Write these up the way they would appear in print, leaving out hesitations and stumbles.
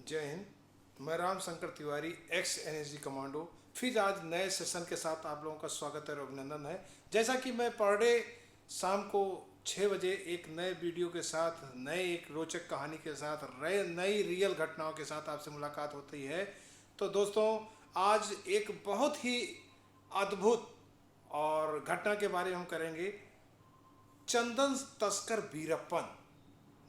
जय हिंद। मैं Ram Shankar Tiwari, x NSG commando, फिर आज नए सेशन के साथ आप लोगों का स्वागत और अभिनंदन है। जैसा कि मैं पर डे शाम को 6 बजे एक नए वीडियो के साथ, नए एक रोचक कहानी के साथ, नई रियल घटनाओं के साथ आपसे मुलाकात होती है। तो दोस्तों, आज एक बहुत ही अद्भुत और घटना के बारे में हम करेंगे। चंदन तस्कर वीरप्पन,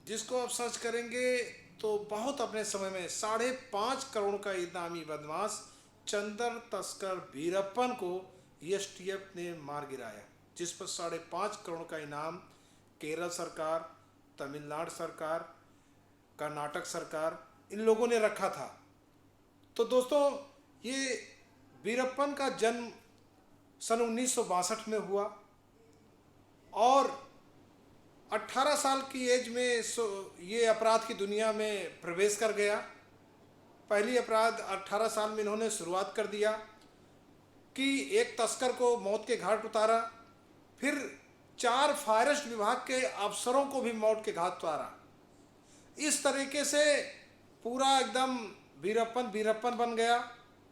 जिसको आप सर्च करेंगे तो बहुत अपने समय में 5.5 करोड़ का इनामी बदमाश चंदन तस्कर वीरप्पन को एसटीएफ ने मार गिराया, जिस पर 5.5 करोड़ का इनाम केरल सरकार, तमिलनाडु सरकार, कर्नाटक सरकार, इन लोगों ने रखा था। तो दोस्तों, ये वीरप्पन का जन्म सन 1962 में हुआ और 18 साल की एज में ये अपराध की दुनिया में प्रवेश कर गया। पहली अपराध 18 साल में इन्होंने शुरुआत कर दिया कि एक तस्कर को मौत के घाट उतारा, फिर 4 फॉरेस्ट विभाग के अफसरों को भी मौत के घाट उतारा। इस तरीके से पूरा एकदम वीरप्पन वीरप्पन बन गया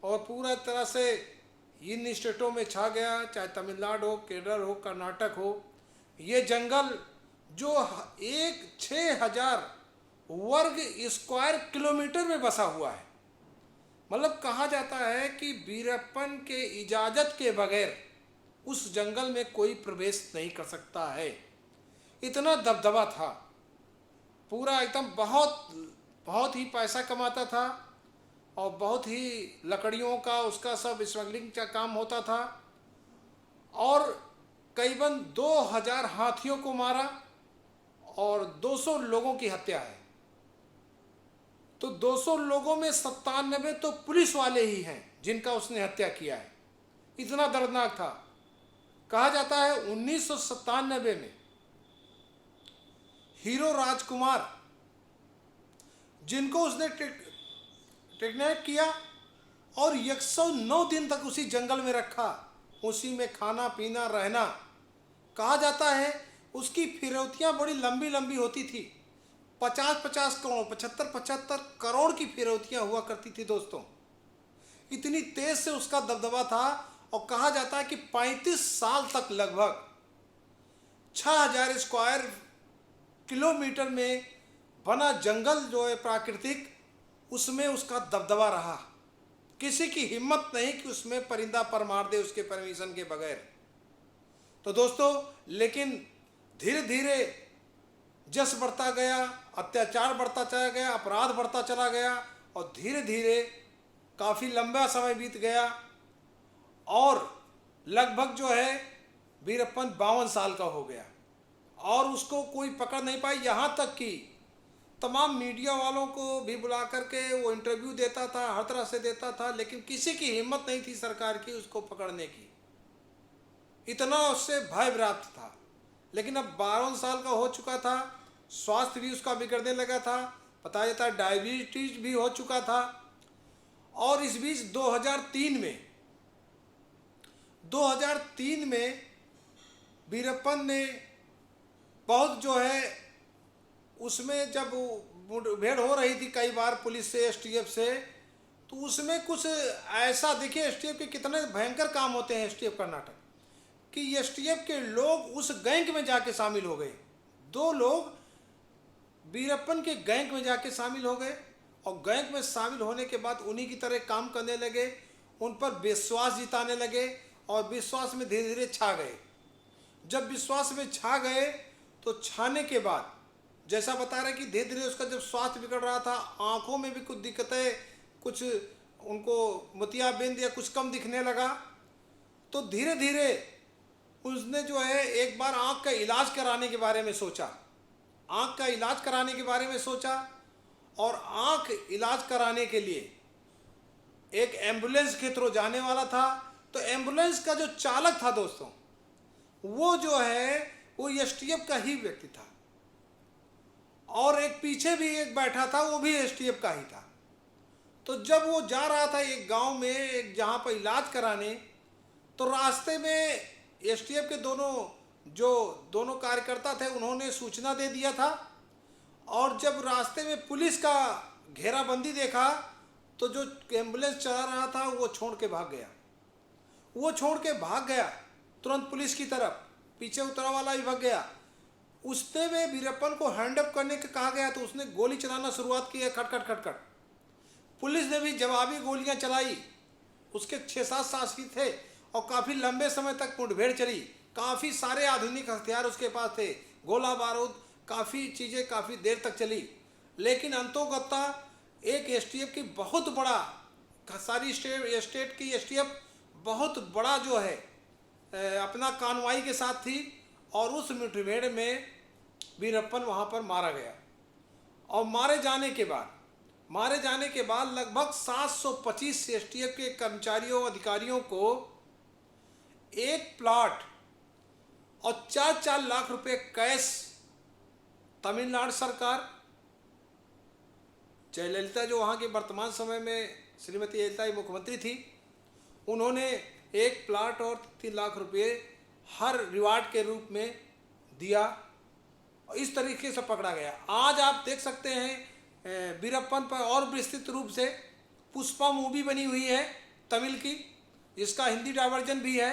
और पूरा तरह से इन स्टेटों में छा गया, चाहे तमिलनाडु हो, केरल हो, कर्नाटक हो। ये जंगल जो 6,000 वर्ग स्क्वायर किलोमीटर में बसा हुआ है, मतलब कहा जाता है कि वीरप्पन के इजाज़त के बगैर उस जंगल में कोई प्रवेश नहीं कर सकता है। इतना दबदबा था, पूरा एकदम बहुत बहुत ही पैसा कमाता था और बहुत ही लकड़ियों का उसका सब स्मगलिंग का काम होता था और करीबन 2000 हाथियों को मारा और 200 लोगों की हत्या है। तो 200 लोगों में 97 तो पुलिस वाले ही हैं जिनका उसने हत्या किया है। इतना दर्दनाक था। कहा जाता है 1997 में हीरो राजकुमार, जिनको उसने ट्रेनिंग किया और 109 दिन तक उसी जंगल में रखा, उसी में खाना पीना रहना। कहा जाता है उसकी फिरौतियाँ बड़ी लंबी लंबी होती थी, 50-50 करोड़, 75-75 करोड़ की फिरौतियाँ हुआ करती थी दोस्तों। इतनी तेज से उसका दबदबा था और कहा जाता है कि 35 साल तक लगभग 6,000 स्क्वायर किलोमीटर में बना जंगल जो है प्राकृतिक, उसमें उसका दबदबा रहा। किसी की हिम्मत नहीं कि उसमें परिंदा पर मार दे उसके परमिशन के बगैर। तो दोस्तों, लेकिन धीरे धीरे जश बढ़ता गया, अत्याचार बढ़ता चला गया, अपराध बढ़ता चला गया और धीरे धीरे काफ़ी लंबा समय बीत गया और लगभग जो है वीरप्पन 52 साल का हो गया और उसको कोई पकड़ नहीं पाई। यहाँ तक कि तमाम मीडिया वालों को भी बुला करके वो इंटरव्यू देता था, हर तरह से देता था, लेकिन किसी की हिम्मत नहीं थी सरकार की उसको पकड़ने की। इतना उससे भय व्याप्त था। लेकिन अब 52 साल का हो चुका था, स्वास्थ्य भी उसका बिगड़ने लगा था, बताया जाता है डायबिटीज भी हो चुका था। और इस बीच 2003 में वीरप्पन ने बहुत जो है उसमें जब मुठभेड़ हो रही थी कई बार पुलिस से, एसटीएफ से, तो उसमें कुछ ऐसा, देखिए एसटीएफ के कितने भयंकर काम होते हैं एसटीएफ कर्नाटक, कि एसटीएफ के लोग उस गैंग में जाके शामिल हो गए। 2 लोग वीरप्पन के गैंग में जाके शामिल हो गए और गैंग में शामिल होने के बाद उन्हीं की तरह काम करने लगे, उन पर विश्वास जिताने लगे और विश्वास में धीरे धीरे छा गए। जब विश्वास में छा गए तो छाने के बाद जैसा बता रहे कि धीरे धीरे उसका जब स्वास्थ्य बिगड़ रहा था, आंखों में भी कुछ दिक्कतें, कुछ उनको मोतियाबिंद या कुछ कम दिखने लगा, तो धीरे धीरे उसने जो है एक बार आँख का इलाज कराने के बारे में सोचा। आँख का इलाज कराने के बारे में सोचा और आँख इलाज कराने के लिए एक एम्बुलेंस के थ्रू जाने वाला था। तो एम्बुलेंस का जो चालक था दोस्तों, वो जो है वो एसटीएफ का ही व्यक्ति था और एक पीछे भी एक बैठा था, वो भी एसटीएफ का ही था। तो जब वो जा रहा था एक गांव में, एक जहाँ पर इलाज कराने, तो रास्ते में एसटीएफ के दोनों कार्यकर्ता थे, उन्होंने सूचना दे दिया था और जब रास्ते में पुलिस का घेराबंदी देखा तो जो एम्बुलेंस चला रहा था वो छोड़ के भाग गया। वो छोड़ के भाग गया तुरंत पुलिस की तरफ, पीछे उतरा वाला भी भाग गया। उसने में वीरप्पन को हैंड अप करने के कहा गया तो उसने गोली चलाना शुरुआत की है, खटखट खटखट। पुलिस ने भी जवाबी गोलियां चलाई। उसके 6-7 साथी थे और काफ़ी लंबे समय तक मुठभेड़ चली। काफ़ी सारे आधुनिक हथियार उसके पास थे, गोला बारूद, काफ़ी चीज़ें काफ़ी देर तक चली। लेकिन अंतोगत्ता एक एसटीएफ की बहुत बड़ा, सारी स्टेट की एसटीएफ बहुत बड़ा जो है अपना कानवाई के साथ थी और उस मुठभेड़ में वीरप्पन वहाँ पर मारा गया। और मारे जाने के बाद लगभग 725 एसटीएफ के कर्मचारियों अधिकारियों को एक प्लॉट और 4-4 लाख रुपए कैश तमिलनाडु सरकार, जयललिता जो वहाँ के वर्तमान समय में श्रीमती जयललिता मुख्यमंत्री थी, उन्होंने एक प्लाट और 3 लाख रुपए हर रिवार्ड के रूप में दिया और इस तरीके से पकड़ा गया। आज आप देख सकते हैं वीरप्पन पर और विस्तृत रूप से पुष्पा मूवी बनी हुई है तमिल की, जिसका हिंदी डायवर्जन भी है।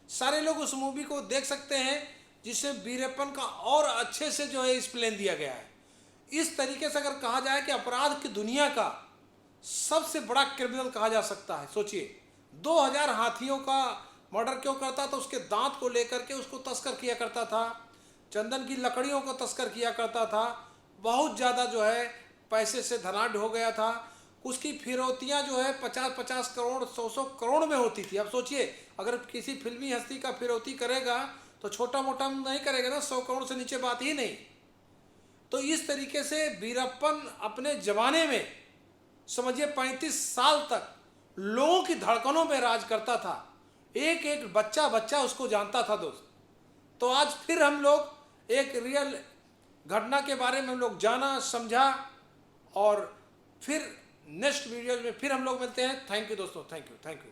सारे लोग उस मूवी को देख सकते हैं जिससे वीरप्पन का और अच्छे से जो है एक्सप्लेन दिया गया है। इस तरीके से अगर कहा जाए कि अपराध की दुनिया का सबसे बड़ा क्रिमिनल कहा जा सकता है। सोचिए 2000 हाथियों का मर्डर क्यों करता था? उसके दांत को लेकर के उसको तस्कर किया करता था, चंदन की लकड़ियों को तस्कर किया करता था, बहुत ज़्यादा जो है पैसे से धनाढ़ हो गया था। उसकी फिरौतियाँ जो है 50-50 करोड़ 100-100 करोड़ में होती थी। अब सोचिए अगर किसी फिल्मी हस्ती का फिरौती करेगा तो छोटा मोटा नहीं करेगा ना, 100 करोड़ से नीचे बात ही नहीं। तो इस तरीके से वीरप्पन अपने जमाने में समझिए 35 साल तक लोगों की धड़कनों में राज करता था। एक एक बच्चा उसको जानता था दोस्त। तो आज फिर हम लोग एक रियल घटना के बारे में हम लोग जाना समझा और फिर नेक्स्ट वीडियो में फिर हम लोग मिलते हैं। थैंक यू दोस्तों, थैंक यू।